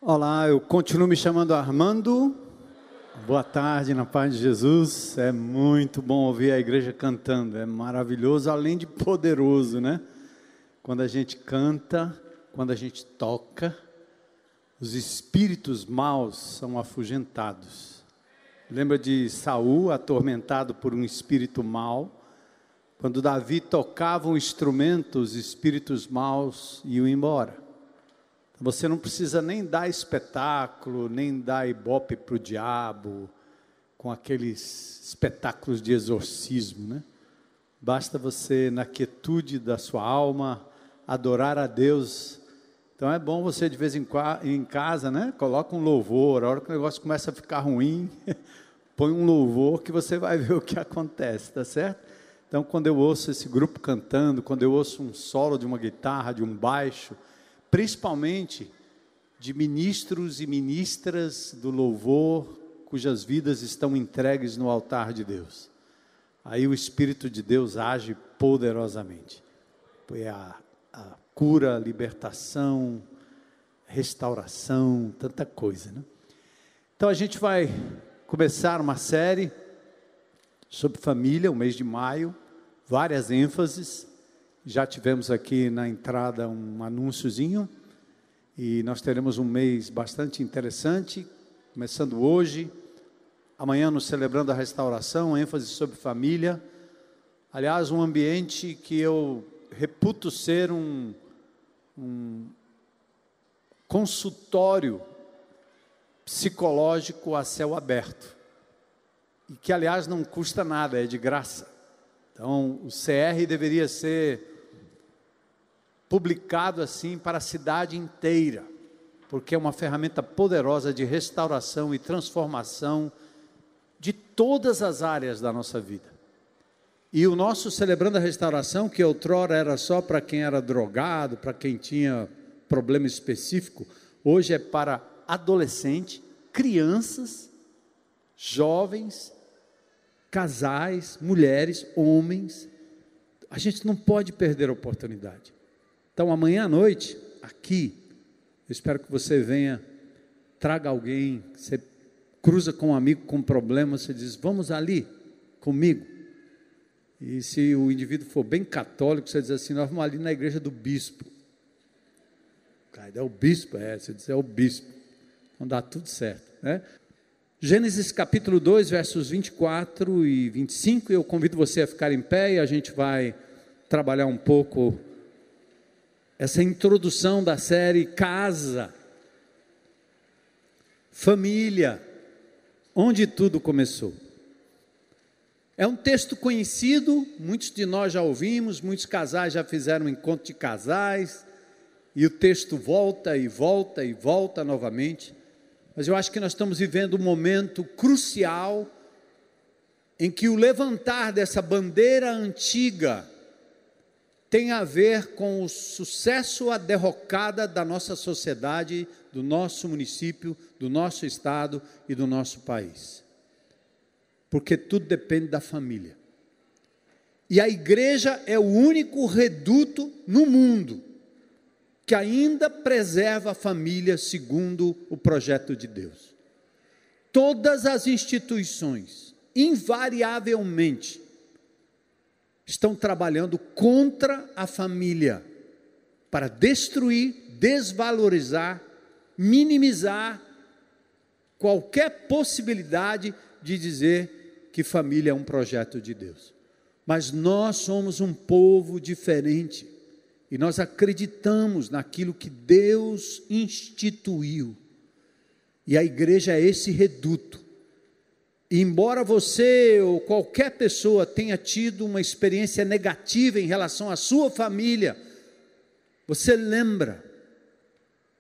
Olá, eu continuo me chamando Armando. Boa tarde, na paz de Jesus. É muito bom ouvir a igreja cantando, é maravilhoso, além de poderoso, né? Quando a gente canta, quando a gente toca, os espíritos maus são afugentados. Lembra de Saul, atormentado por um espírito mau? Quando Davi tocava um instrumento, os espíritos maus iam embora. Você não precisa nem dar espetáculo, nem dar ibope para o diabo, com aqueles espetáculos de exorcismo, né? Basta você, na quietude da sua alma, adorar a Deus. Então é bom você de vez em casa, né? Coloca um louvor, a hora que o negócio começa a ficar ruim, põe um louvor que você vai ver o que acontece, tá certo? Então quando eu ouço esse grupo cantando, quando eu ouço um solo de uma guitarra, de um baixo, principalmente de ministros e ministras do louvor, cujas vidas estão entregues no altar de Deus. Aí o Espírito de Deus age poderosamente. É a cura, a libertação, restauração, tanta coisa, né? Então a gente vai começar uma série sobre família, o mês de maio, várias ênfases. Já tivemos aqui na entrada um anúnciozinho, e nós teremos um mês bastante interessante, começando hoje, amanhã nos celebrando a restauração, ênfase sobre família. Aliás, um ambiente que eu reputo ser um consultório psicológico a céu aberto, e que aliás não custa nada, é de graça. Então o CR deveria ser publicado assim para a cidade inteira, porque é uma ferramenta poderosa de restauração e transformação de todas as áreas da nossa vida. E o nosso Celebrando a Restauração, que outrora era só para quem era drogado, para quem tinha problema específico, hoje é para adolescente, crianças, jovens, casais, mulheres, homens. A gente não pode perder a oportunidade. Então, amanhã à noite, aqui, eu espero que você venha, traga alguém, você cruza com um amigo com problema, você diz, vamos ali comigo. E se o indivíduo for bem católico, você diz assim, nós vamos ali na igreja do bispo. Cara, é o bispo? Você diz, é o bispo. Então dá tudo certo, né? Gênesis capítulo 2, versos 24 e 25, eu convido você a ficar em pé e a gente vai trabalhar um pouco essa introdução da série Casa, Família, onde tudo começou. É um texto conhecido, muitos de nós já ouvimos, muitos casais já fizeram um encontro de casais, e o texto volta e volta e volta novamente, mas eu acho que nós estamos vivendo um momento crucial, em que o levantar dessa bandeira antiga, tem a ver com o sucesso, a derrocada da nossa sociedade, do nosso município, do nosso estado e do nosso país. Porque tudo depende da família. E a igreja é o único reduto no mundo que ainda preserva a família segundo o projeto de Deus. Todas as instituições, invariavelmente, estão trabalhando contra a família, para destruir, desvalorizar, minimizar qualquer possibilidade de dizer que família é um projeto de Deus. Mas nós somos um povo diferente, e nós acreditamos naquilo que Deus instituiu, e a igreja é esse reduto. E embora você ou qualquer pessoa tenha tido uma experiência negativa em relação à sua família, você lembra,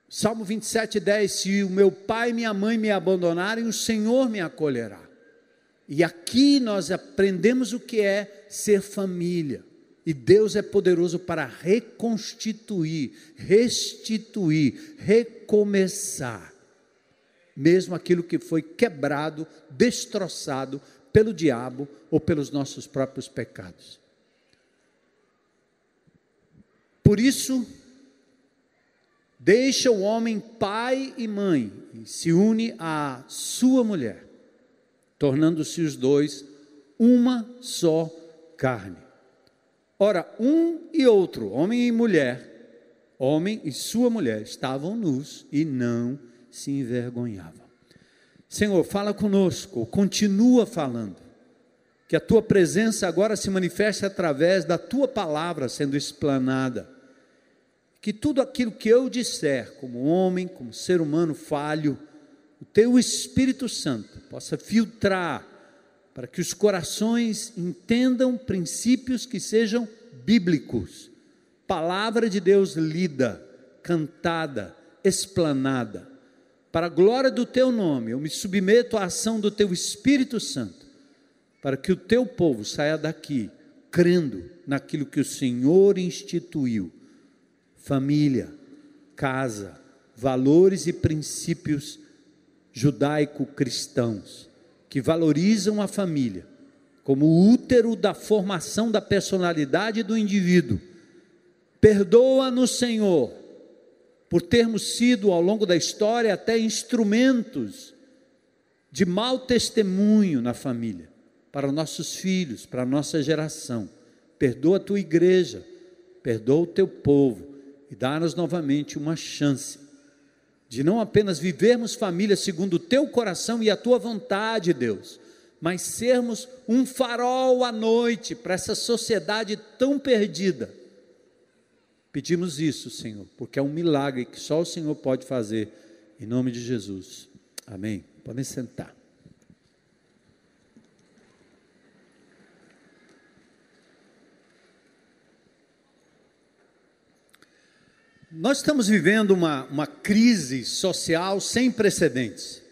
Salmo 27:10, se o meu pai e minha mãe me abandonarem, o Senhor me acolherá. E aqui nós aprendemos o que é ser família, e Deus é poderoso para reconstituir, restituir, recomeçar, mesmo aquilo que foi quebrado, destroçado pelo diabo ou pelos nossos próprios pecados. Por isso, Deixa o homem pai e mãe e se une à sua mulher, tornando-se os dois uma só carne. Ora, um e outro, homem e mulher, homem e sua mulher, estavam nus e não se envergonhavam. Senhor, fala conosco, continua falando, que a tua presença agora se manifeste através da tua palavra sendo explanada, que tudo aquilo que eu disser, como homem, como ser humano falho, o teu Espírito Santo possa filtrar, para que os corações entendam princípios que sejam bíblicos, palavra de Deus lida, cantada, explanada, para a glória do teu nome. Eu me submeto à ação do teu Espírito Santo, para que o teu povo saia daqui, crendo naquilo que o Senhor instituiu, família, casa, valores e princípios judaico-cristãos, que valorizam a família como o útero da formação da personalidade do indivíduo. Perdoa-nos, Senhor, por termos sido ao longo da história até instrumentos de mau testemunho na família, para nossos filhos, para a nossa geração. Perdoa a tua igreja, perdoa o teu povo e dá-nos novamente uma chance de não apenas vivermos família segundo o teu coração e a tua vontade, Deus, mas sermos um farol à noite para essa sociedade tão perdida. Pedimos isso, Senhor, porque é um milagre que só o Senhor pode fazer, em nome de Jesus. Amém. Podem sentar. Nós estamos vivendo uma crise social sem precedentes.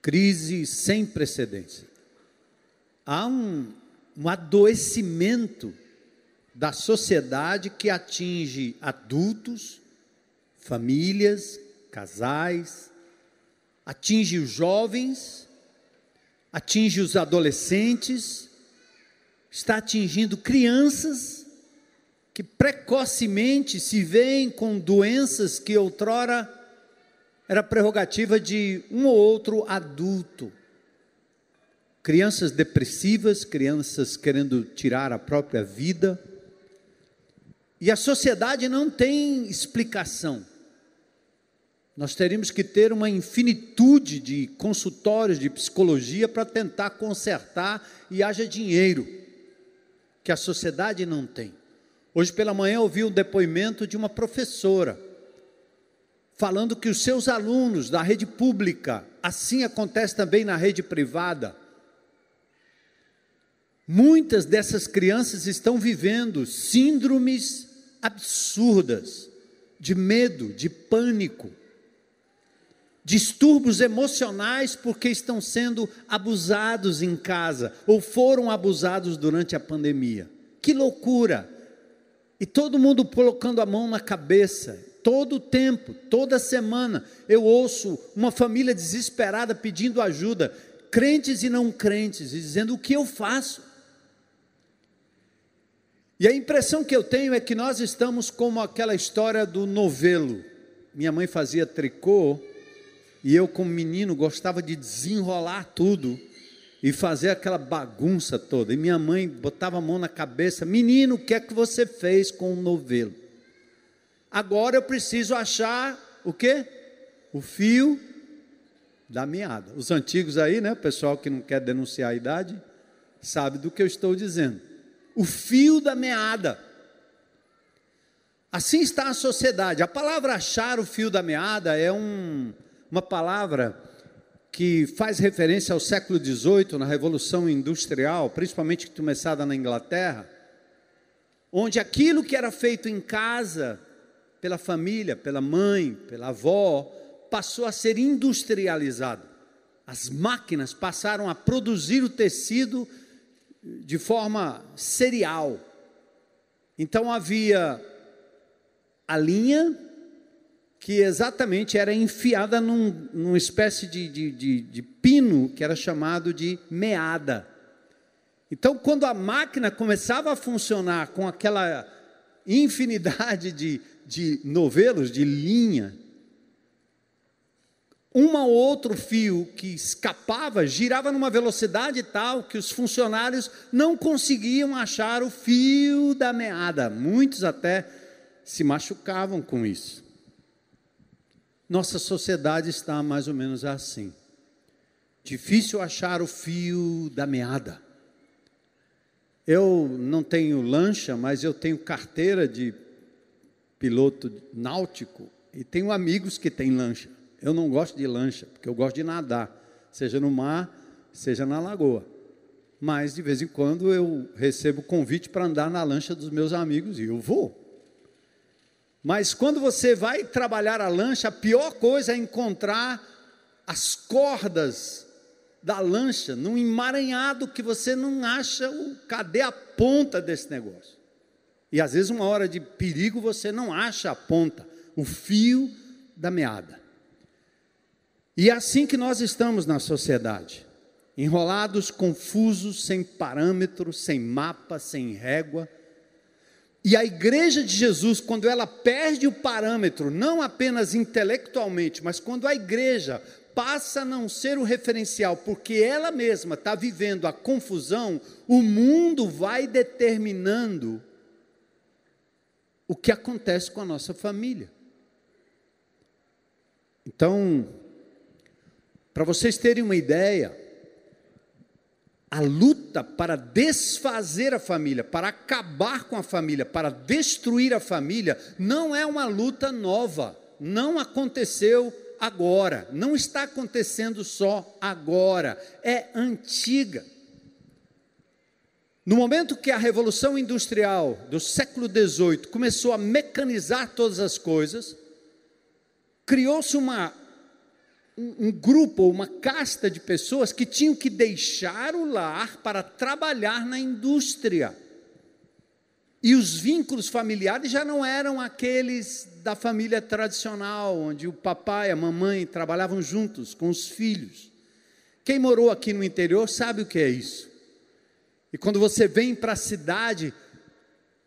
Crise sem precedentes. Há um adoecimento da sociedade que atinge adultos, famílias, casais, atinge os jovens, atinge os adolescentes, está atingindo crianças, que precocemente se veem com doenças que outrora era prerrogativa de um ou outro adulto. Crianças depressivas, crianças querendo tirar a própria vida. E a sociedade não tem explicação. Nós teríamos que ter uma infinitude de consultórios de psicologia para tentar consertar e haja dinheiro, que a sociedade não tem. Hoje pela manhã eu ouvi um depoimento de uma professora, falando que os seus alunos da rede pública, assim acontece também na rede privada, muitas dessas crianças estão vivendo síndromes absurdas, de medo, de pânico, distúrbios emocionais porque estão sendo abusados em casa, ou foram abusados durante a pandemia. Que loucura! E todo mundo colocando a mão na cabeça, todo o tempo, toda semana, eu ouço uma família desesperada pedindo ajuda, crentes e não crentes, e dizendo: o que eu faço? E a impressão que eu tenho é que nós estamos como aquela história do novelo. Minha mãe fazia tricô, e eu como menino gostava de desenrolar tudo, e fazer aquela bagunça toda, e minha mãe botava a mão na cabeça: menino, o que é que você fez com o novelo? Agora eu preciso achar o quê? O fio da meada. Os antigos aí, né, o pessoal que não quer denunciar a idade, sabe do que eu estou dizendo. O fio da meada. Assim está a sociedade. A palavra achar o fio da meada é uma palavra que faz referência ao século XVIII, na Revolução Industrial, principalmente começada na Inglaterra, onde aquilo que era feito em casa, pela família, pela mãe, pela avó, passou a ser industrializado. As máquinas passaram a produzir o tecido de forma serial. Então havia a linha, que exatamente era enfiada numa espécie de pino, que era chamado de meada. Então, quando a máquina começava a funcionar com aquela infinidade de novelos, de linha, um ou outro fio que escapava, girava numa velocidade tal que os funcionários não conseguiam achar o fio da meada. Muitos até se machucavam com isso. Nossa sociedade está mais ou menos assim. Difícil achar o fio da meada. Eu não tenho lancha, mas eu tenho carteira de piloto náutico e tenho amigos que têm lancha. Eu não gosto de lancha, porque eu gosto de nadar, seja no mar, seja na lagoa. Mas, de vez em quando, eu recebo convite para andar na lancha dos meus amigos e eu vou. Mas, quando você vai trabalhar a lancha, a pior coisa é encontrar as cordas da lancha num emaranhado que você não acha cadê a ponta desse negócio. E, às vezes, uma hora de perigo, você não acha a ponta, o fio da meada. E é assim que nós estamos na sociedade, enrolados, confusos, sem parâmetros, sem mapa, sem régua. E a igreja de Jesus, quando ela perde o parâmetro, não apenas intelectualmente, mas quando a igreja passa a não ser o referencial, porque ela mesma está vivendo a confusão, o mundo vai determinando o que acontece com a nossa família. Então, para vocês terem uma ideia, a luta para desfazer a família, para acabar com a família, para destruir a família, não é uma luta nova, não aconteceu agora, não está acontecendo só agora, é antiga. No momento que a Revolução Industrial do século XVIII começou a mecanizar todas as coisas, criou-se um grupo, uma casta de pessoas que tinham que deixar o lar para trabalhar na indústria. E os vínculos familiares já não eram aqueles da família tradicional, onde o papai e a mamãe trabalhavam juntos com os filhos. Quem morou aqui no interior sabe o que é isso. E quando você vem para a cidade,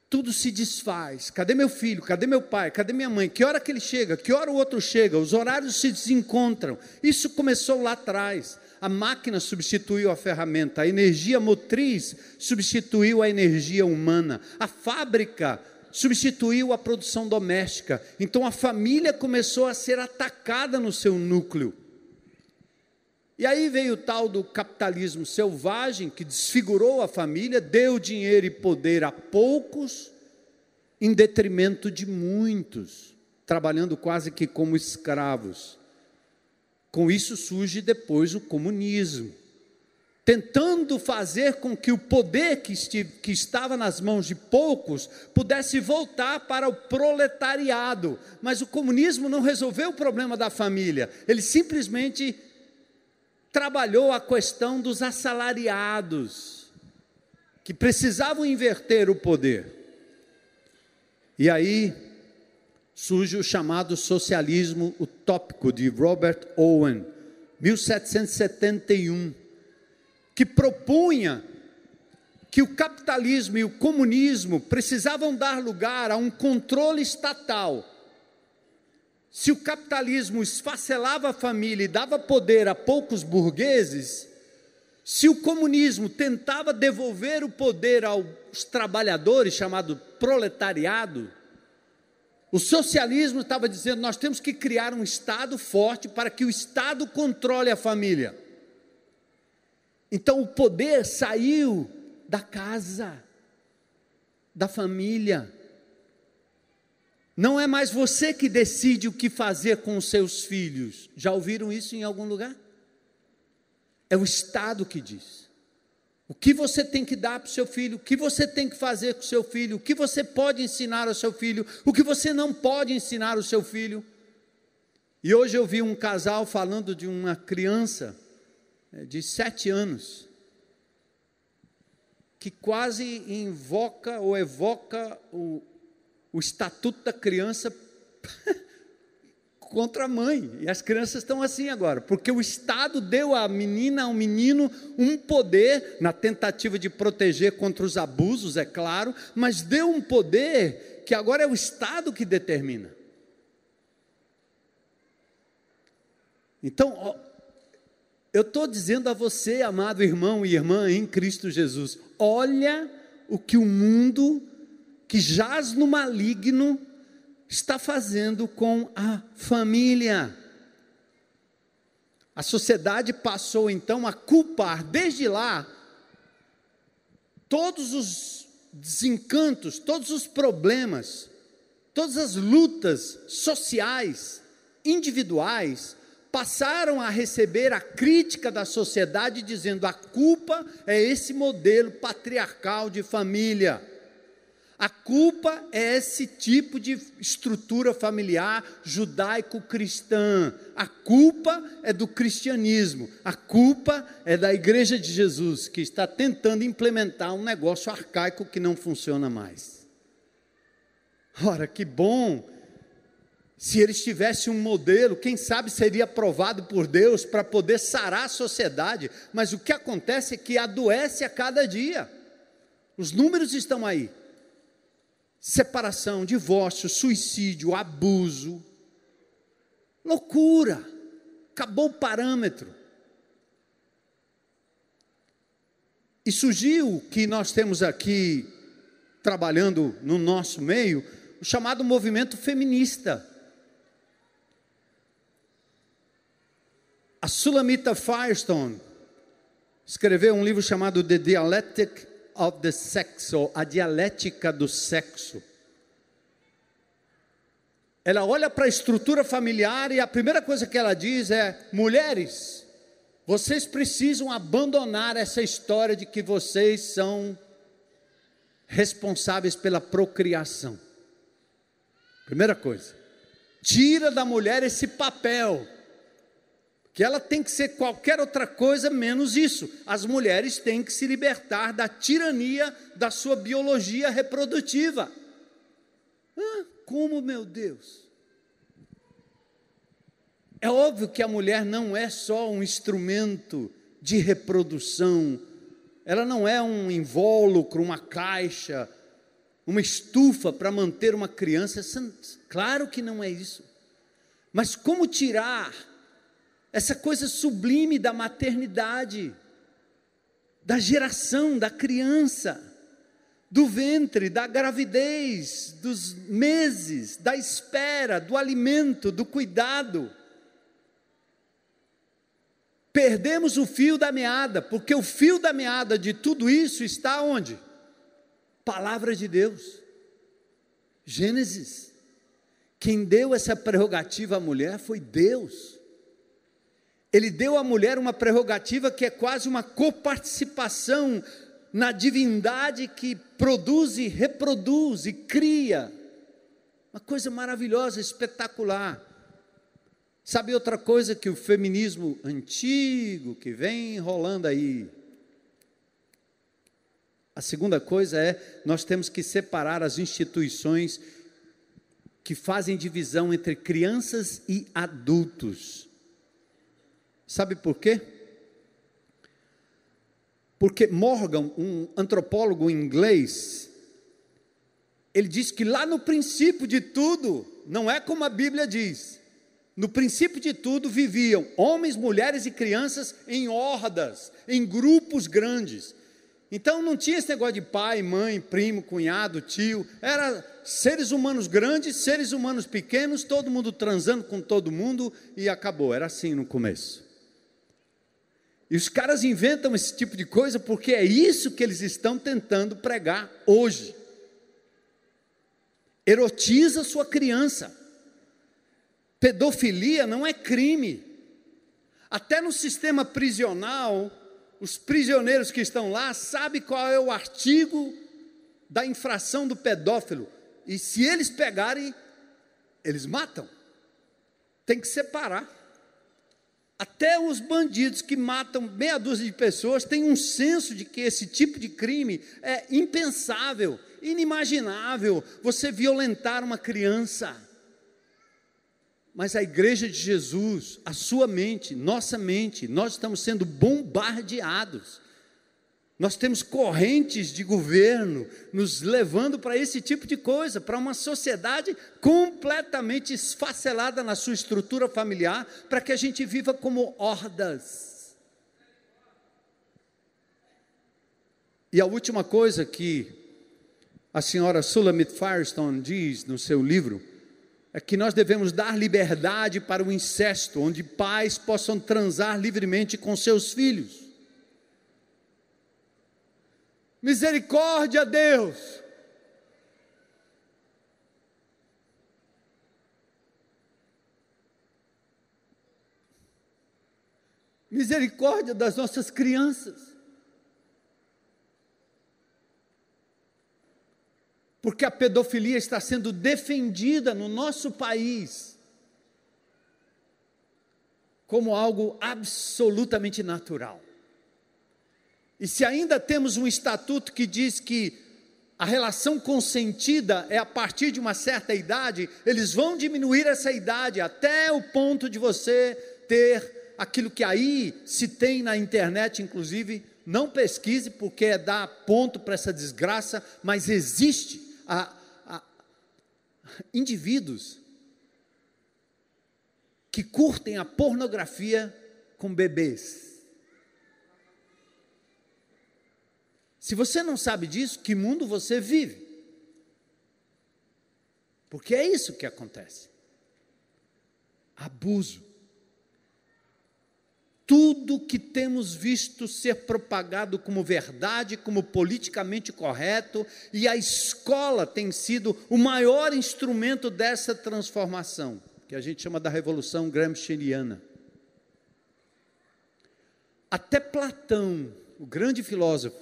tudo se desfaz. Cadê meu filho? Cadê meu pai? Cadê minha mãe? Que hora que ele chega? Que hora o outro chega? Os horários se desencontram. Isso começou lá atrás. A máquina substituiu a ferramenta. A energia motriz substituiu a energia humana. A fábrica substituiu a produção doméstica. Então a família começou a ser atacada no seu núcleo. E aí veio o tal do capitalismo selvagem, que desfigurou a família, deu dinheiro e poder a poucos, em detrimento de muitos, trabalhando quase que como escravos. Com isso surge depois o comunismo, tentando fazer com que o poder que estava nas mãos de poucos pudesse voltar para o proletariado. Mas o comunismo não resolveu o problema da família, ele simplesmente trabalhou a questão dos assalariados, que precisavam inverter o poder. E aí surge o chamado socialismo utópico de Robert Owen, 1771, que propunha que o capitalismo e o comunismo precisavam dar lugar a um controle estatal. Se o capitalismo esfacelava a família e dava poder a poucos burgueses, se o comunismo tentava devolver o poder aos trabalhadores, chamado proletariado, o socialismo estava dizendo, nós temos que criar um Estado forte para que o Estado controle a família. Então o poder saiu da casa, da família. Não é mais você que decide o que fazer com os seus filhos. Já ouviram isso em algum lugar? É o Estado que diz. O que você tem que dar para o seu filho, o que você tem que fazer com o seu filho, o que você pode ensinar ao seu filho, o que você não pode ensinar ao seu filho. E hoje eu vi um casal falando de uma criança de 7 anos, que quase invoca ou evoca o Estatuto da Criança contra a mãe. E as crianças estão assim agora, porque o Estado deu à menina, ao menino, um poder, na tentativa de proteger contra os abusos, é claro, mas deu um poder que agora é o Estado que determina. Então, eu estou dizendo a você, amado irmão e irmã em Cristo Jesus, olha o que o mundo, que jaz no maligno, está fazendo com a família. A sociedade passou então a culpar, desde lá, todos os desencantos, todos os problemas, todas as lutas sociais, individuais, passaram a receber a crítica da sociedade, dizendo: a culpa é esse modelo patriarcal de família. A culpa é esse tipo de estrutura familiar judaico-cristã. A culpa é do cristianismo. A culpa é da Igreja de Jesus, que está tentando implementar um negócio arcaico que não funciona mais. Ora, que bom! Se eles tivessem um modelo, quem sabe seria aprovado por Deus para poder sarar a sociedade. Mas o que acontece é que adoece a cada dia. Os números estão aí. Separação, divórcio, suicídio, abuso. Loucura. Acabou o parâmetro. E surgiu que nós temos aqui, trabalhando no nosso meio, o chamado movimento feminista. A Sulamita Firestone escreveu um livro chamado The Dialectic of the Sex, ou A Dialética do Sexo. Ela olha para a estrutura familiar e a primeira coisa que ela diz é: mulheres, vocês precisam abandonar essa história de que vocês são responsáveis pela procriação. Primeira coisa, tira da mulher esse papel, que ela tem que ser qualquer outra coisa menos isso. As mulheres têm que se libertar da tirania da sua biologia reprodutiva. Como, meu Deus? É óbvio que a mulher não é só um instrumento de reprodução, ela não é um invólucro, uma caixa, uma estufa para manter uma criança. Claro que não é isso. Mas como tirar essa coisa sublime da maternidade, da geração, da criança, do ventre, da gravidez, dos meses, da espera, do alimento, do cuidado? Perdemos o fio da meada, porque o fio da meada de tudo isso está onde? Palavra de Deus. Gênesis. Quem deu essa prerrogativa à mulher foi Deus. Ele deu à mulher uma prerrogativa que é quase uma coparticipação na divindade que produz e reproduz e cria. Uma coisa maravilhosa, espetacular. Sabe outra coisa que o feminismo antigo, que vem rolando aí? A segunda coisa é, nós temos que separar as instituições que fazem divisão entre crianças e adultos. Sabe por quê? Porque Morgan, um antropólogo inglês, ele diz que lá no princípio de tudo, não é como a Bíblia diz, no princípio de tudo viviam homens, mulheres e crianças em hordas, em grupos grandes. Então não tinha esse negócio de pai, mãe, primo, cunhado, tio, era seres humanos grandes, seres humanos pequenos, todo mundo transando com todo mundo e acabou, era assim no começo. E os caras inventam esse tipo de coisa porque é isso que eles estão tentando pregar hoje. Erotiza sua criança. Pedofilia não é crime. Até no sistema prisional, os prisioneiros que estão lá sabem qual é o artigo da infração do pedófilo. E se eles pegarem, eles matam. Tem que separar. Até os bandidos que matam meia dúzia de pessoas têm um senso de que esse tipo de crime é impensável, inimaginável, você violentar uma criança. Mas a igreja de Jesus, a sua mente, nós estamos sendo bombardeados. Nós temos correntes de governo nos levando para esse tipo de coisa, para uma sociedade completamente esfacelada na sua estrutura familiar, para que a gente viva como hordas. E a última coisa que a senhora Sulamit Firestone diz no seu livro, é que nós devemos dar liberdade para o incesto, onde pais possam transar livremente com seus filhos. Misericórdia, Deus! Misericórdia das nossas crianças. Porque a pedofilia está sendo defendida no nosso país como algo absolutamente natural. E se ainda temos um estatuto que diz que a relação consentida é a partir de uma certa idade, eles vão diminuir essa idade até o ponto de você ter aquilo que aí se tem na internet, inclusive, não pesquise porque é dar ponto para essa desgraça, mas existe indivíduos que curtem a pornografia com bebês. Se você não sabe disso, que mundo você vive? Porque é isso que acontece. Abuso. Tudo que temos visto ser propagado como verdade, como politicamente correto, e a escola tem sido o maior instrumento dessa transformação, que a gente chama da Revolução Gramsciana. Até Platão, o grande filósofo,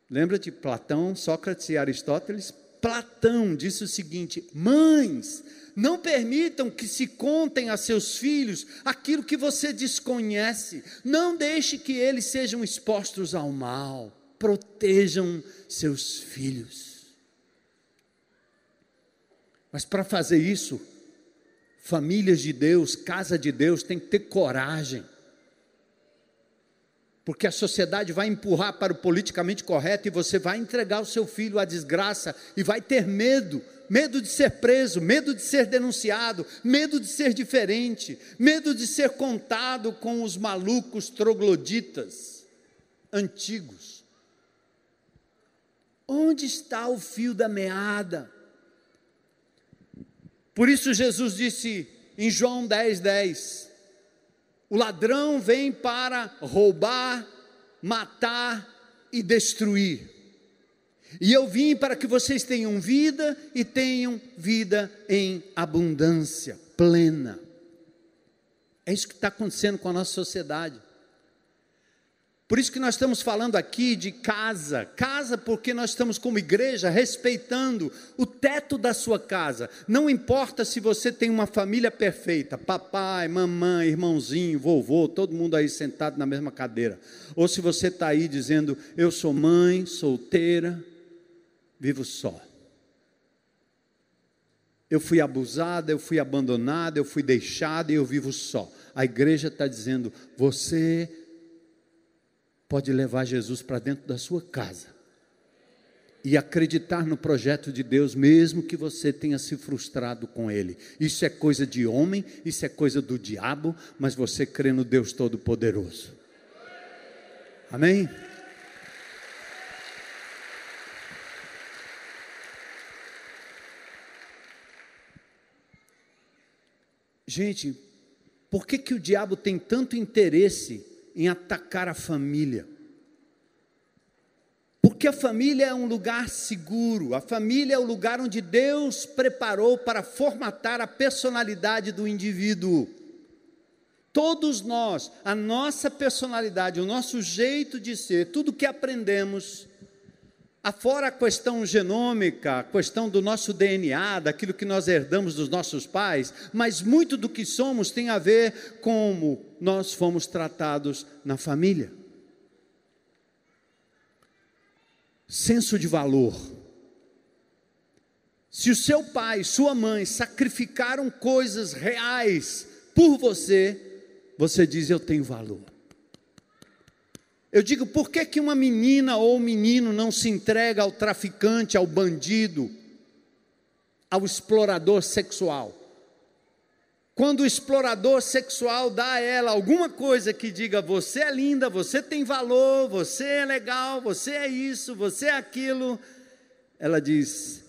lembra de Platão, Sócrates e Aristóteles? Platão disse o seguinte: mães, não permitam que se contem a seus filhos aquilo que você desconhece, não deixe que eles sejam expostos ao mal, protejam seus filhos. Mas para fazer isso, famílias de Deus, casa de Deus, tem que ter coragem. Porque a sociedade vai empurrar para o politicamente correto e você vai entregar o seu filho à desgraça e vai ter medo de ser preso, medo de ser denunciado, medo de ser diferente, medo de ser contado com os malucos trogloditas antigos. Onde está o fio da meada? Por isso Jesus disse em João 10:10, o ladrão vem para roubar, matar e destruir. E eu vim para que vocês tenham vida e tenham vida em abundância, plena. É isso que está acontecendo com a nossa sociedade. Por isso que nós estamos falando aqui de casa. Casa porque nós estamos como igreja respeitando o teto da sua casa. Não importa se você tem uma família perfeita, papai, mamãe, irmãozinho, vovô, todo mundo aí sentado na mesma cadeira. Ou se você está aí dizendo, eu sou mãe, solteira, vivo só. Eu fui abusada, eu fui abandonada, eu fui deixada e eu vivo só. A igreja está dizendo, você pode levar Jesus para dentro da sua casa e acreditar no projeto de Deus, mesmo que você tenha se frustrado com ele. Isso é coisa de homem, isso é coisa do diabo, mas você crê no Deus Todo-Poderoso. Amém? Gente, por que o diabo tem tanto interesse em atacar a família? Porque a família é um lugar seguro, a família é o lugar onde Deus preparou para formatar a personalidade do indivíduo. Todos nós, a nossa personalidade, o nosso jeito de ser, tudo que aprendemos, afora a questão genômica, a questão do nosso DNA, daquilo que nós herdamos dos nossos pais, mas muito do que somos tem a ver com como nós fomos tratados na família. Senso de valor. Se o seu pai, sua mãe sacrificaram coisas reais por você, você diz: eu tenho valor. Eu digo, por que uma menina ou um menino não se entrega ao traficante, ao bandido, ao explorador sexual? Quando o explorador sexual dá a ela alguma coisa que diga: você é linda, você tem valor, você é legal, você é isso, você é aquilo, ela diz: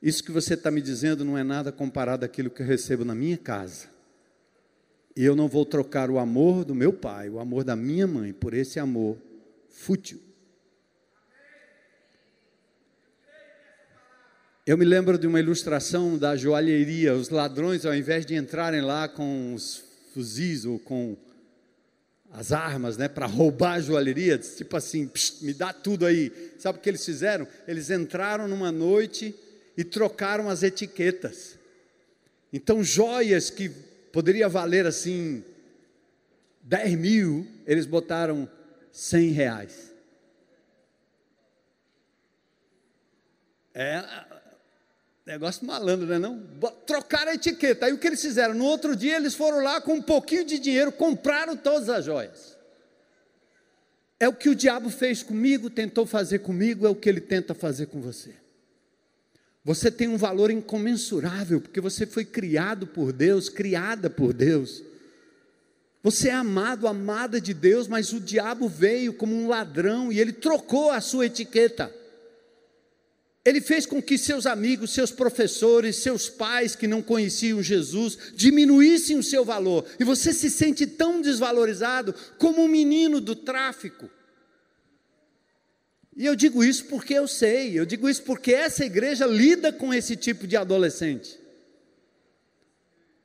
isso que você está me dizendo não é nada comparado àquilo que eu recebo na minha casa. E eu não vou trocar o amor do meu pai, o amor da minha mãe, por esse amor fútil. Eu me lembro de uma ilustração da joalheria. Os ladrões, ao invés de entrarem lá com os fuzis ou com as armas, para roubar a joalheria, tipo assim, me dá tudo aí. Sabe o que eles fizeram? Eles entraram numa noite e trocaram as etiquetas. Então, joias que poderia valer assim 10 mil, eles botaram 100 reais. Negócio malandro, não é não? Trocaram a etiqueta. Aí o que eles fizeram? No outro dia eles foram lá com um pouquinho de dinheiro, compraram todas as joias. É o que o diabo fez comigo, tentou fazer comigo, é o que ele tenta fazer com você. Você tem um valor incomensurável, porque você foi criado por Deus, criada por Deus. Você é amado, amada de Deus, mas o diabo veio como um ladrão e ele trocou a sua etiqueta. Ele fez com que seus amigos, seus professores, seus pais que não conheciam Jesus, diminuíssem o seu valor. E você se sente tão desvalorizado como um menino do tráfico. E eu digo isso porque eu sei, eu digo isso porque essa igreja lida com esse tipo de adolescente.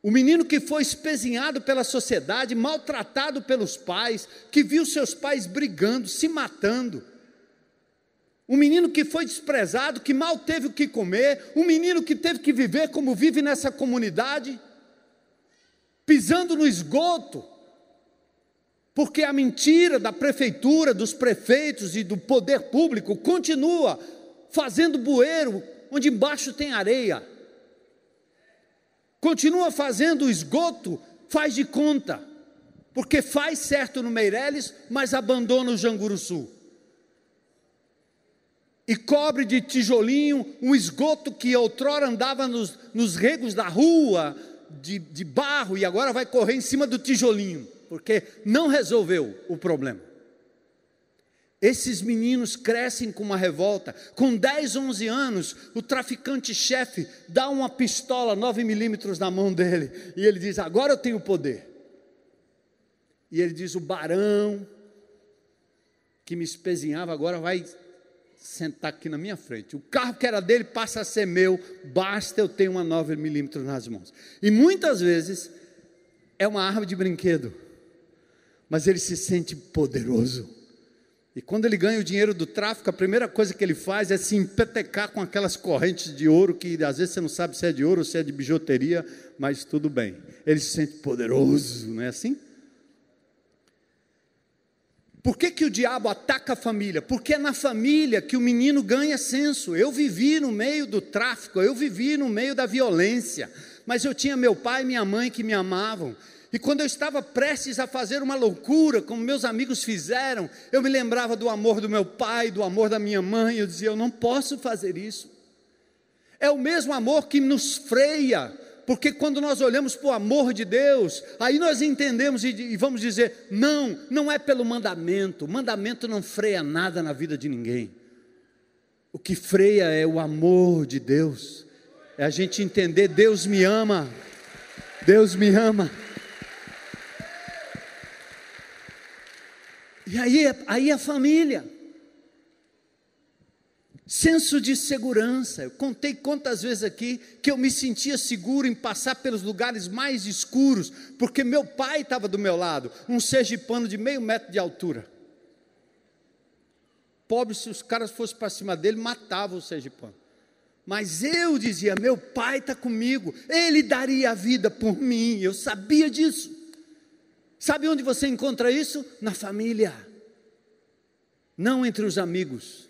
O menino que foi espezinhado pela sociedade, maltratado pelos pais, que viu seus pais brigando, se matando. Um menino que foi desprezado, que mal teve o que comer, um menino que teve que viver como vive nessa comunidade, pisando no esgoto, porque a mentira da prefeitura, dos prefeitos e do poder público continua fazendo bueiro onde embaixo tem areia, continua fazendo o esgoto, faz de conta, porque faz certo no Meireles, mas abandona o Janguruçu, e cobre de tijolinho um esgoto que outrora andava nos regos da rua, de barro, e agora vai correr em cima do tijolinho, porque não resolveu o problema. Esses meninos crescem com uma revolta. Com 10, 11 anos, o traficante-chefe dá uma pistola 9mm na mão dele, e ele diz: agora eu tenho poder. E ele diz: o barão que me espezinhava agora vai sentar aqui na minha frente. O carro que era dele passa a ser meu, basta eu ter uma 9mm nas mãos. E muitas vezes é uma arma de brinquedo, mas ele se sente poderoso. E quando ele ganha o dinheiro do tráfico, a primeira coisa que ele faz é se empetecar com aquelas correntes de ouro, que às vezes você não sabe se é de ouro ou se é de bijuteria, mas tudo bem. Ele se sente poderoso, não é assim? Por que o diabo ataca a família? Porque é na família que o menino ganha senso. Eu vivi no meio do tráfico, eu vivi no meio da violência, mas eu tinha meu pai e minha mãe que me amavam. E quando eu estava prestes a fazer uma loucura, como meus amigos fizeram, eu me lembrava do amor do meu pai, do amor da minha mãe, eu dizia: eu não posso fazer isso. É o mesmo amor que nos freia, porque quando nós olhamos para o amor de Deus, aí nós entendemos e vamos dizer: não é pelo mandamento. O mandamento não freia nada na vida de ninguém. O que freia é o amor de Deus, é a gente entender: Deus me ama, Deus me ama. E aí a família, senso de segurança. Eu contei quantas vezes aqui que eu me sentia seguro em passar pelos lugares mais escuros, porque meu pai estava do meu lado, um sergipano de meio metro de altura. Pobre, se os caras fossem para cima dele, matavam o sergipano. Mas eu dizia: meu pai está comigo, ele daria a vida por mim. Eu sabia disso. Sabe onde você encontra isso? Na família, não entre os amigos.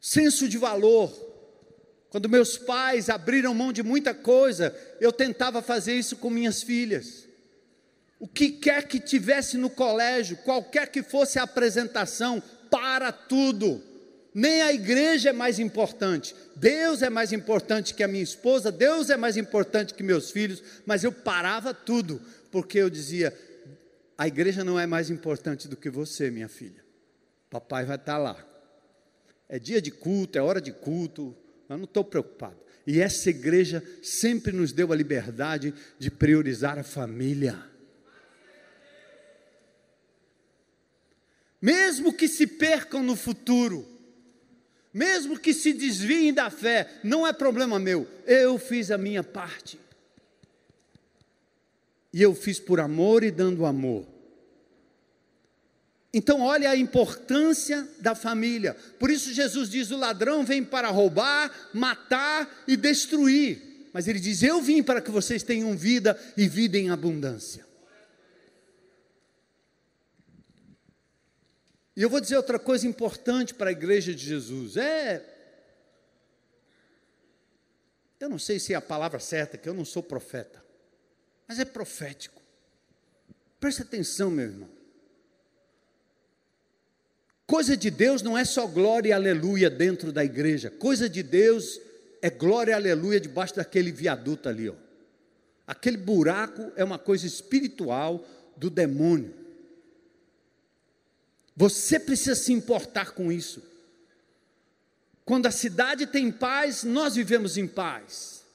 senso de valor. Quando meus pais abriram mão de muita coisa, eu tentava fazer isso com minhas filhas. O que quer que tivesse no colégio, qualquer que fosse a apresentação, para tudo. Nem a igreja é mais importante. Deus é mais importante que a minha esposa, Deus é mais importante que meus filhos, mas eu parava tudo, porque eu dizia, a igreja não é mais importante do que você, minha filha. Papai vai estar lá. É dia de culto, é hora de culto, eu não estou preocupado. E essa igreja sempre nos deu a liberdade de priorizar a família. Mesmo que se percam no futuro, mesmo que se desviem da fé, não é problema meu, eu fiz a minha parte. E eu fiz por amor e dando amor. Então olha a importância da família. Por isso Jesus diz, o ladrão vem para roubar, matar e destruir. Mas ele diz, eu vim para que vocês tenham vida e vida em abundância. E eu vou dizer outra coisa importante para a igreja de Jesus, eu não sei se é a palavra certa, que eu não sou profeta, mas é profético. Preste atenção, meu irmão. Coisa de Deus não é só glória e aleluia dentro da igreja, coisa de Deus é glória e aleluia debaixo daquele viaduto ali, ó. Aquele buraco é uma coisa espiritual do demônio. Você precisa se importar com isso. Quando a cidade tem paz, nós vivemos em paz.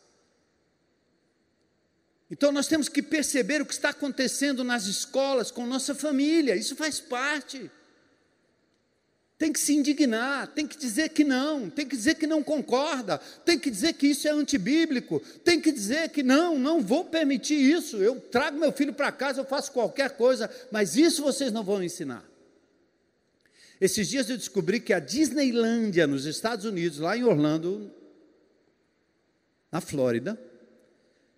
Então nós temos que perceber o que está acontecendo nas escolas, com nossa família, isso faz parte. Tem que se indignar, tem que dizer que não, tem que dizer que não concorda, tem que dizer que isso é antibíblico, tem que dizer que não vou permitir isso, eu trago meu filho para casa, eu faço qualquer coisa, mas isso vocês não vão ensinar. Esses dias eu descobri que a Disneylândia, nos Estados Unidos, lá em Orlando, na Flórida,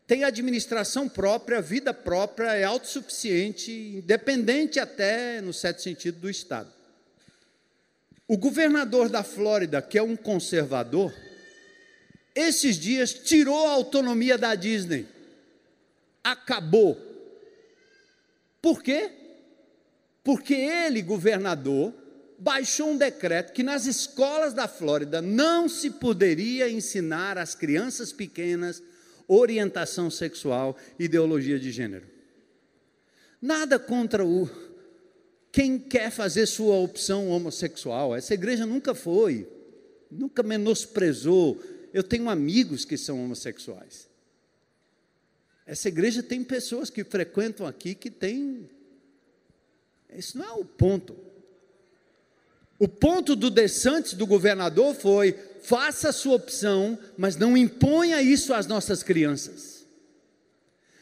tem administração própria, vida própria, é autossuficiente, independente até, no certo sentido, do Estado. O governador da Flórida, que é um conservador, esses dias tirou a autonomia da Disney. Acabou. Por quê? Porque ele, governador, baixou um decreto que nas escolas da Flórida não se poderia ensinar às crianças pequenas orientação sexual e ideologia de gênero. Nada contra quem quer fazer sua opção homossexual. Essa igreja nunca foi, nunca menosprezou. Eu tenho amigos que são homossexuais. Essa igreja tem pessoas que frequentam aqui que têm... Esse não é o ponto. O ponto do DeSantis, do governador, foi: faça a sua opção, mas não imponha isso às nossas crianças.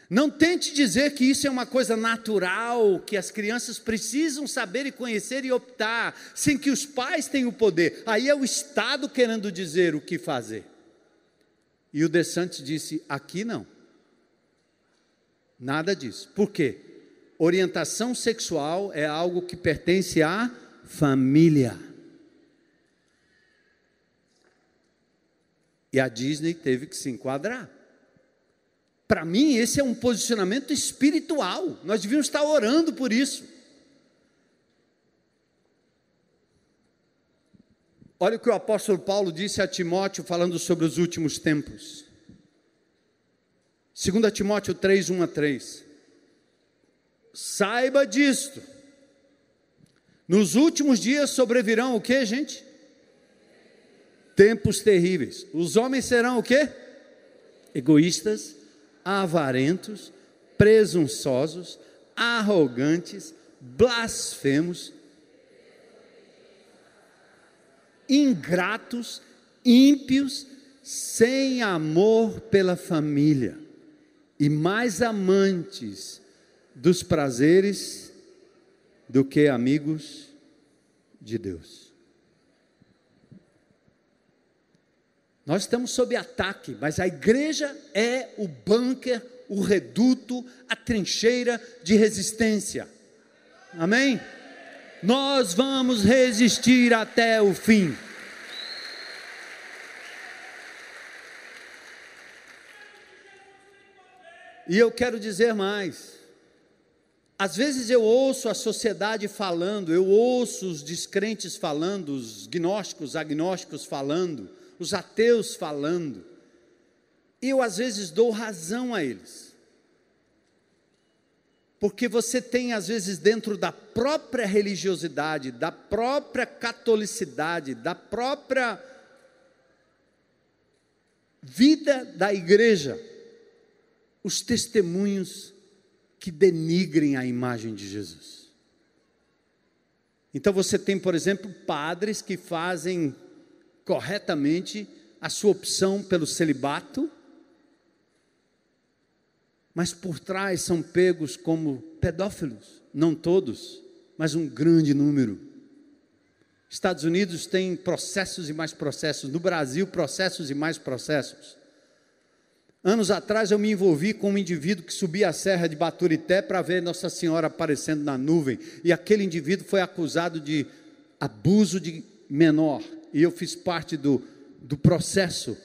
Não tente dizer que isso é uma coisa natural, que as crianças precisam saber e conhecer e optar, sem que os pais tenham o poder. Aí é o Estado querendo dizer o que fazer. E o DeSantis disse: aqui não. Nada disso. Por quê? Orientação sexual é algo que pertence à família. E a Disney teve que se enquadrar. Para mim, esse é um posicionamento espiritual. Nós devíamos estar orando por isso. Olha o que o apóstolo Paulo disse a Timóteo, falando sobre os últimos tempos. 2 Timóteo 3, 1-3. Saiba disto. Nos últimos dias sobrevirão o que, gente? Tempos terríveis. Os homens serão o quê? Egoístas, avarentos, presunçosos, arrogantes, blasfemos, ingratos, ímpios, sem amor pela família e mais amantes dos prazeres do que amigos de Deus. Nós estamos sob ataque, mas a igreja é o bunker, o reduto, a trincheira de resistência. Amém? Nós vamos resistir até o fim. E eu quero dizer mais. Às vezes eu ouço a sociedade falando, eu ouço os descrentes falando, os gnósticos, agnósticos falando, os ateus falando. E eu às vezes dou razão a eles. Porque você tem às vezes dentro da própria religiosidade, da própria catolicidade, da própria vida da igreja, os testemunhos que denigrem a imagem de Jesus. Então você tem, por exemplo, padres que fazem corretamente a sua opção pelo celibato, mas por trás são pegos como pedófilos, não todos, mas um grande número. Estados Unidos tem processos e mais processos, no Brasil processos e mais processos. Anos atrás eu me envolvi com um indivíduo que subia a serra de Baturité para ver Nossa Senhora aparecendo na nuvem, e aquele indivíduo foi acusado de abuso de menor, e eu fiz parte do processo,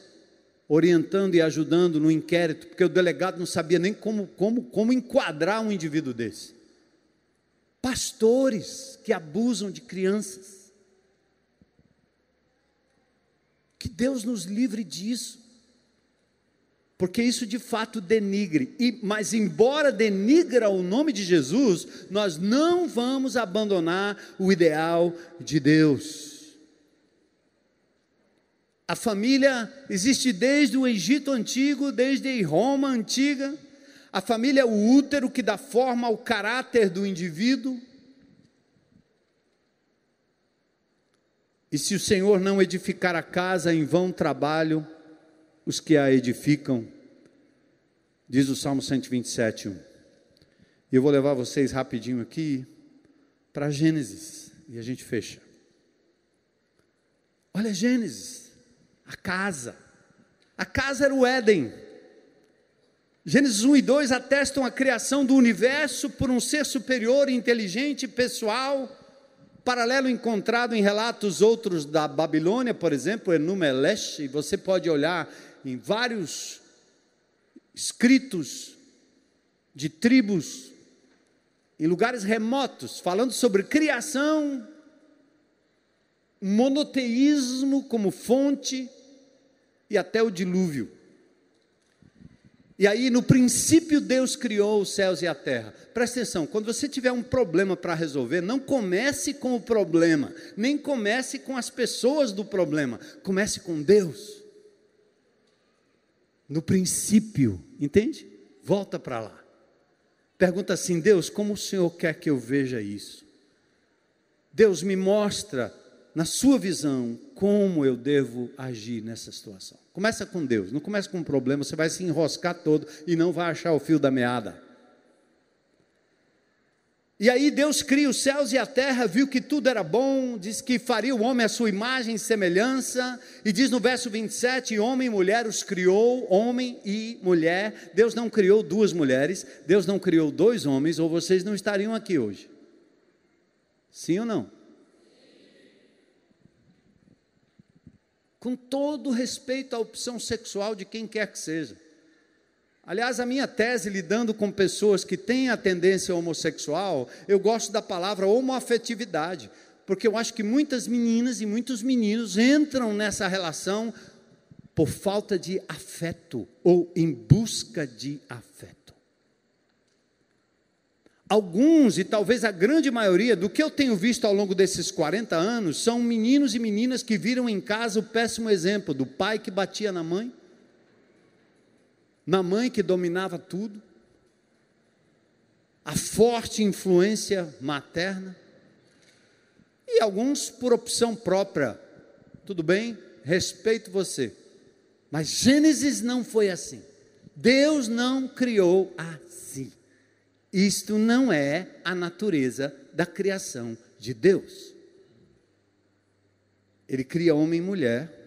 orientando e ajudando no inquérito, porque o delegado não sabia nem como enquadrar um indivíduo desse. Pastores que abusam de crianças. Que Deus nos livre disso. Porque isso de fato denigre. Mas embora denigra o nome de Jesus, nós não vamos abandonar o ideal de Deus. A família existe desde o Egito antigo, desde Roma antiga. A família é o útero que dá forma ao caráter do indivíduo. E se o Senhor não edificar a casa, em vão trabalham os que a edificam, diz o Salmo 127:1. E eu vou levar vocês rapidinho aqui para Gênesis, e a gente fecha. Olha Gênesis. A casa era o Éden. Gênesis 1 e 2 atestam a criação do universo por um ser superior, inteligente, pessoal, paralelo encontrado em relatos outros da Babilônia, por exemplo, Enu-Meleche, e você pode olhar em vários escritos de tribos, em lugares remotos, falando sobre criação, monoteísmo como fonte, e até o dilúvio. E aí no princípio Deus criou os céus e a terra. Presta atenção, quando você tiver um problema para resolver, não comece com o problema, nem comece com as pessoas do problema, comece com Deus. No princípio, entende? Volta para lá. Pergunta assim: Deus, como o Senhor quer que eu veja isso? Deus, me mostra na sua visão, como eu devo agir nessa situação. Começa com Deus, não começa com um problema, você vai se enroscar todo e não vai achar o fio da meada. E aí Deus cria os céus e a terra, viu que tudo era bom, diz que faria o homem à sua imagem e semelhança, e diz no verso 27, homem e mulher os criou, homem e mulher. Deus não criou duas mulheres, Deus não criou dois homens, ou vocês não estariam aqui hoje. Sim ou não? Com todo respeito à opção sexual de quem quer que seja. Aliás, a minha tese, lidando com pessoas que têm a tendência homossexual, eu gosto da palavra homoafetividade, porque eu acho que muitas meninas e muitos meninos entram nessa relação por falta de afeto, ou em busca de afeto. Alguns, e talvez a grande maioria, do que eu tenho visto ao longo desses 40 anos, são meninos e meninas que viram em casa o péssimo exemplo do pai que batia na mãe que dominava tudo, a forte influência materna, e alguns por opção própria. Tudo bem, respeito você, mas Gênesis não foi assim. Deus não criou assim. Isto não é a natureza da criação de Deus. Ele cria homem e mulher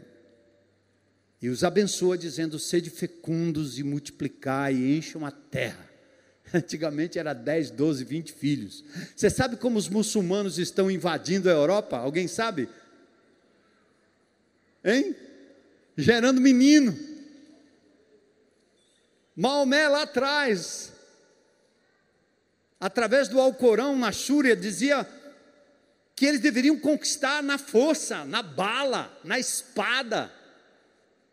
e os abençoa dizendo: sede fecundos e multiplicai e encham a terra. Antigamente era 10, 12, 20 filhos. Você sabe como os muçulmanos estão invadindo a Europa? Alguém sabe? Hein? Gerando menino. Maomé lá atrás, através do Alcorão, na Shúria, dizia que eles deveriam conquistar na força, na bala, na espada.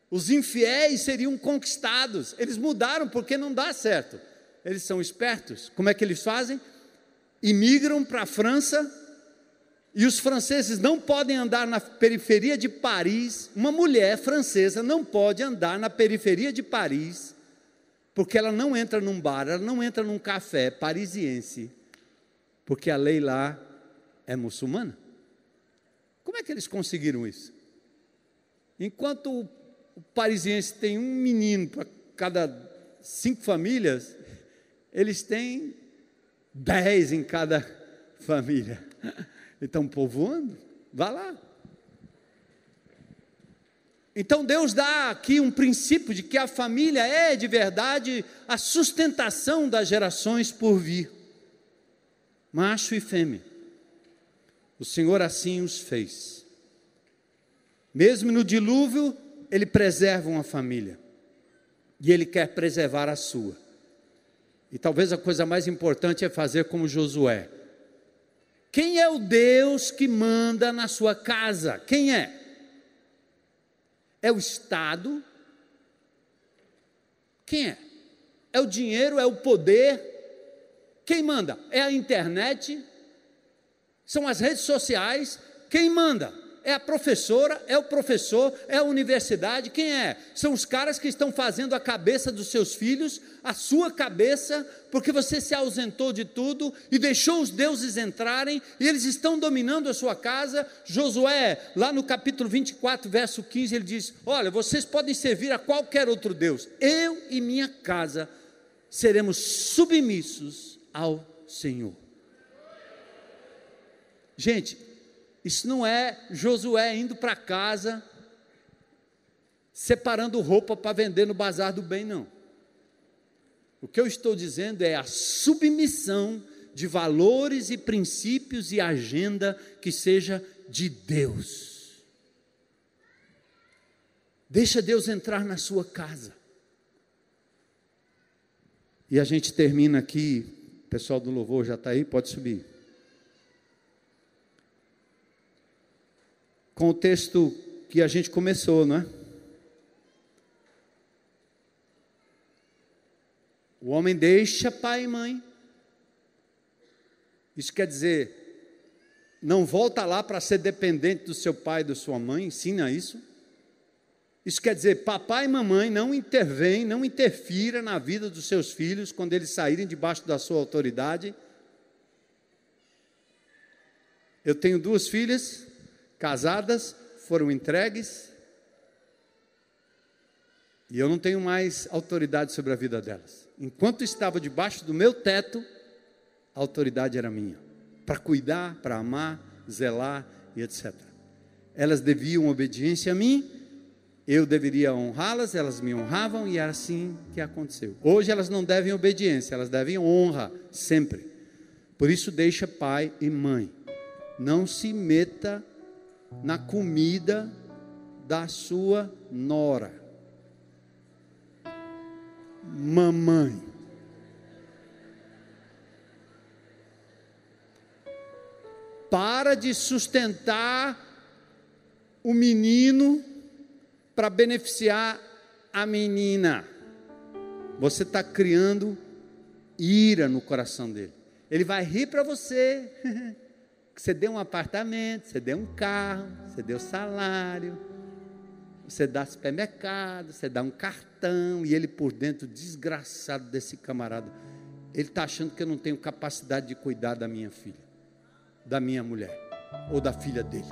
Os infiéis seriam conquistados. Eles mudaram porque não dá certo. Eles são espertos. Como é que eles fazem? Imigram para a França, e os franceses não podem andar na periferia de Paris. Uma mulher francesa não pode andar na periferia de Paris, porque ela não entra num bar, ela não entra num café parisiense, porque a lei lá é muçulmana. Como é que eles conseguiram isso? Enquanto o parisiense tem um menino para cada 5 famílias, eles têm 10 em cada família. E estão povoando? Vá lá. Então Deus dá aqui um princípio de que a família é de verdade a sustentação das gerações por vir, macho e fêmea. O Senhor assim os fez. Mesmo no dilúvio, Ele preserva uma família, e Ele quer preservar a sua. E talvez a coisa mais importante é fazer como Josué. Quem é o Deus que manda na sua casa? Quem é? É o Estado? Quem é? É o dinheiro? É o poder? Quem manda? É a internet? São as redes sociais? Quem manda? É a professora? É o professor? É a universidade? Quem é? São os caras que estão fazendo a cabeça dos seus filhos, a sua cabeça, porque você se ausentou de tudo e deixou os deuses entrarem, e eles estão dominando a sua casa. Josué, lá no capítulo 24, verso 15, ele diz: olha, vocês podem servir a qualquer outro Deus, eu e minha casa seremos submissos ao Senhor. Gente, isso não é Josué indo para casa, separando roupa para vender no bazar do bem, não. O que eu estou dizendo é a submissão de valores e princípios e agenda que seja de Deus. Deixa Deus entrar na sua casa. E a gente termina aqui, o pessoal do louvor já está aí, pode subir. Com o texto que a gente começou, não é? O homem deixa pai e mãe. Isso quer dizer, não volta lá para ser dependente do seu pai e da sua mãe, ensina isso. Isso quer dizer, papai e mamãe não intervêm, não interfira na vida dos seus filhos quando eles saírem debaixo da sua autoridade. Eu tenho 2 filhas, casadas, foram entregues, e eu não tenho mais autoridade sobre a vida delas. Enquanto estava debaixo do meu teto, a autoridade era minha, para cuidar, para amar, zelar e etc. Elas deviam obediência a mim, eu deveria honrá-las, elas me honravam, e era assim que aconteceu. Hoje elas não devem obediência, elas devem honra, sempre. Por isso deixa pai e mãe, não se meta na comida da sua nora. Mamãe. Para de sustentar o menino para beneficiar a menina. Você está criando ira no coração dele. Ele vai rir para você. Você deu um apartamento, você deu um carro, você deu salário, você dá supermercado, você dá um cartão, e ele por dentro, desgraçado desse camarada, ele está achando que eu não tenho capacidade de cuidar da minha filha, da minha mulher, ou da filha dele.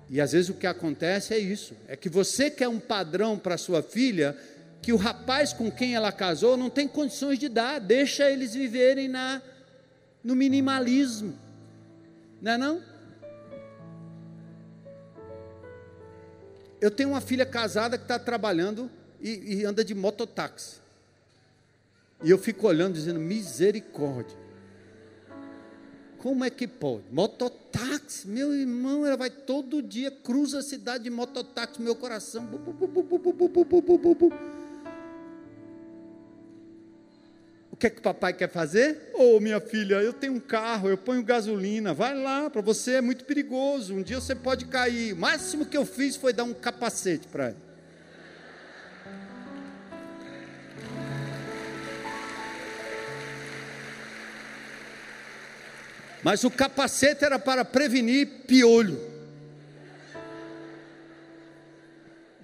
E às vezes o que acontece é isso, é que você quer um padrão para sua filha, que o rapaz com quem ela casou não tem condições de dar, deixa eles viverem no minimalismo, não é não? Eu tenho uma filha casada que está trabalhando e anda de mototáxi, e eu fico olhando dizendo, misericórdia, como é que pode? Mototáxi, meu irmão, ela vai todo dia, cruza a cidade de mototáxi, meu coração, que é que o papai quer fazer? Ô, minha filha, eu tenho um carro, eu ponho gasolina, vai lá, para você é muito perigoso, um dia você pode cair. O máximo que eu fiz foi dar um capacete para ela. Mas o capacete era para prevenir piolho.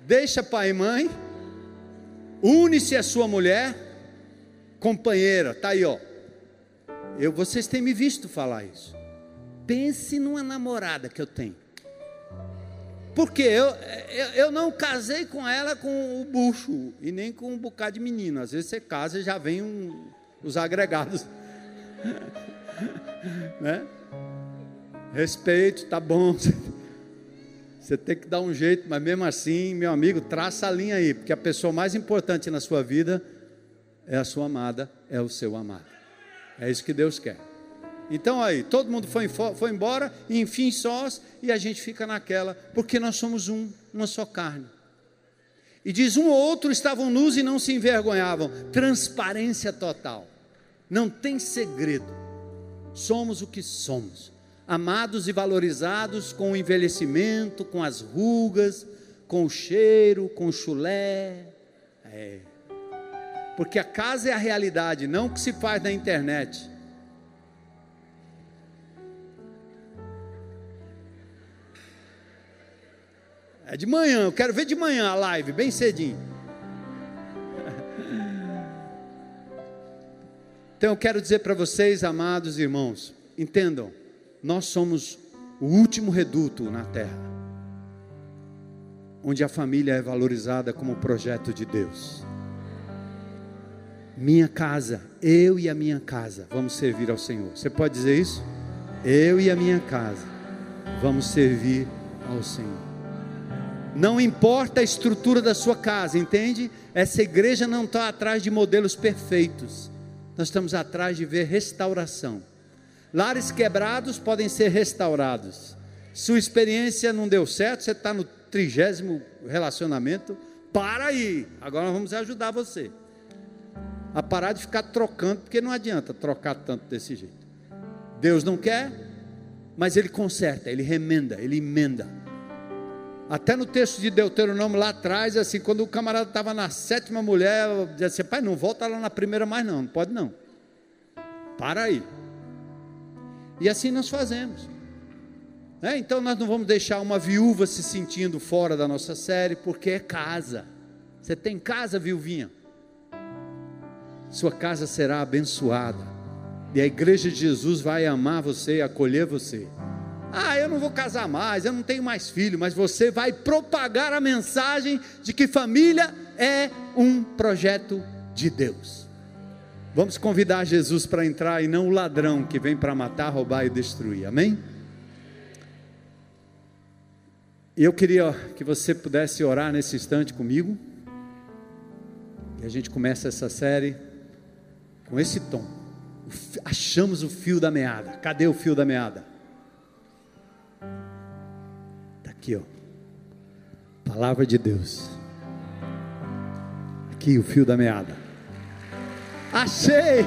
Deixa pai e mãe, une-se a sua mulher, companheira, está aí, ó. Vocês têm me visto falar isso. Pense numa namorada que eu tenho. Porque eu não casei com ela com o bucho, e nem com um bocado de menino. Às vezes você casa e já vem os agregados. Né? Respeito, tá bom. Você tem que dar um jeito, mas mesmo assim, meu amigo, traça a linha aí, porque a pessoa mais importante na sua vida é a sua amada, é o seu amado. É isso que Deus quer. Então aí, todo mundo foi embora, e enfim sós, e a gente fica naquela, porque nós somos uma só carne. E diz, um ou outro estavam nus e não se envergonhavam. Transparência total. Não tem segredo. Somos o que somos, amados e valorizados com o envelhecimento, com as rugas, com o cheiro, com o chulé. Porque a casa é a realidade, não o que se faz na internet. É de manhã, eu quero ver de manhã a live, bem cedinho. Então eu quero dizer para vocês, amados irmãos, entendam, nós somos o último reduto na terra, onde a família é valorizada como projeto de Deus. Minha casa, eu e a minha casa, vamos servir ao Senhor. Você pode dizer isso? Eu e a minha casa, vamos servir ao Senhor. Não importa a estrutura da sua casa, entende? Essa igreja não está atrás de modelos perfeitos. Nós estamos atrás de ver restauração. Lares quebrados podem ser restaurados. Sua experiência não deu certo, você está no 30º relacionamento, para aí, agora nós vamos ajudar você a parar de ficar trocando, porque não adianta trocar tanto desse jeito. Deus não quer, mas Ele conserta, Ele remenda, Ele emenda. Até no texto de Deuteronômio lá atrás, assim, quando o camarada estava na 7ª mulher, dizia assim, pai, não volta lá na primeira mais não pode não, para aí. E assim nós fazemos, né? Então nós não vamos deixar uma viúva se sentindo fora da nossa série, porque é casa. Você tem casa, viuvinha? Sua casa será abençoada, e a igreja de Jesus vai amar você e acolher você. Eu não vou casar mais, eu não tenho mais filho, mas você vai propagar a mensagem de que família é um projeto de Deus. Vamos convidar Jesus para entrar, e não o ladrão que vem para matar, roubar e destruir, amém? E eu queria que você pudesse orar nesse instante comigo, e a gente começa essa série com esse tom. Achamos o fio da meada. Cadê o fio da meada? Está aqui, ó. Palavra de Deus. Aqui o fio da meada. Achei!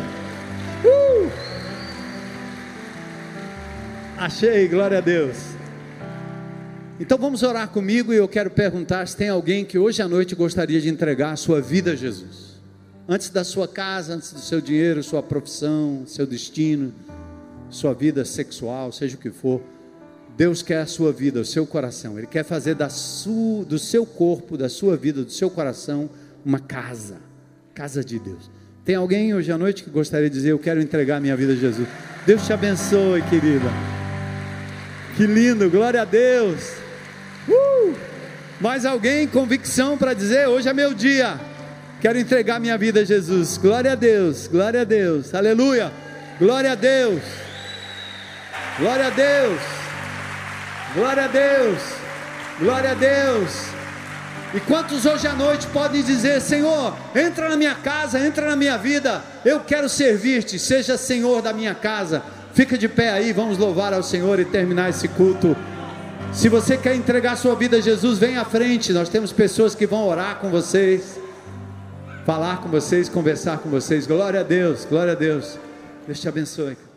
Achei, glória a Deus. Então vamos orar comigo, e eu quero perguntar se tem alguém que hoje à noite gostaria de entregar a sua vida a Jesus. Antes da sua casa, antes do seu dinheiro, sua profissão, seu destino, sua vida sexual, seja o que for, Deus quer a sua vida, o seu coração. Ele quer fazer do seu corpo, da sua vida, do seu coração, uma casa, casa de Deus. Tem alguém hoje à noite que gostaria de dizer, eu quero entregar a minha vida a Jesus? Deus te abençoe, querida. Que lindo, glória a Deus. Mais alguém, convicção para dizer, hoje é meu dia, quero entregar minha vida a Jesus. Glória a Deus, aleluia, glória a Deus, glória a Deus, glória a Deus, glória a Deus. E quantos hoje à noite podem dizer, Senhor, entra na minha casa, entra na minha vida, eu quero servir-te, seja Senhor da minha casa. Fica de pé aí, vamos louvar ao Senhor e terminar esse culto. Se você quer entregar sua vida a Jesus, vem à frente, nós temos pessoas que vão orar com vocês. falar com vocês, conversar com vocês. Glória a Deus, glória a Deus. Deus te abençoe.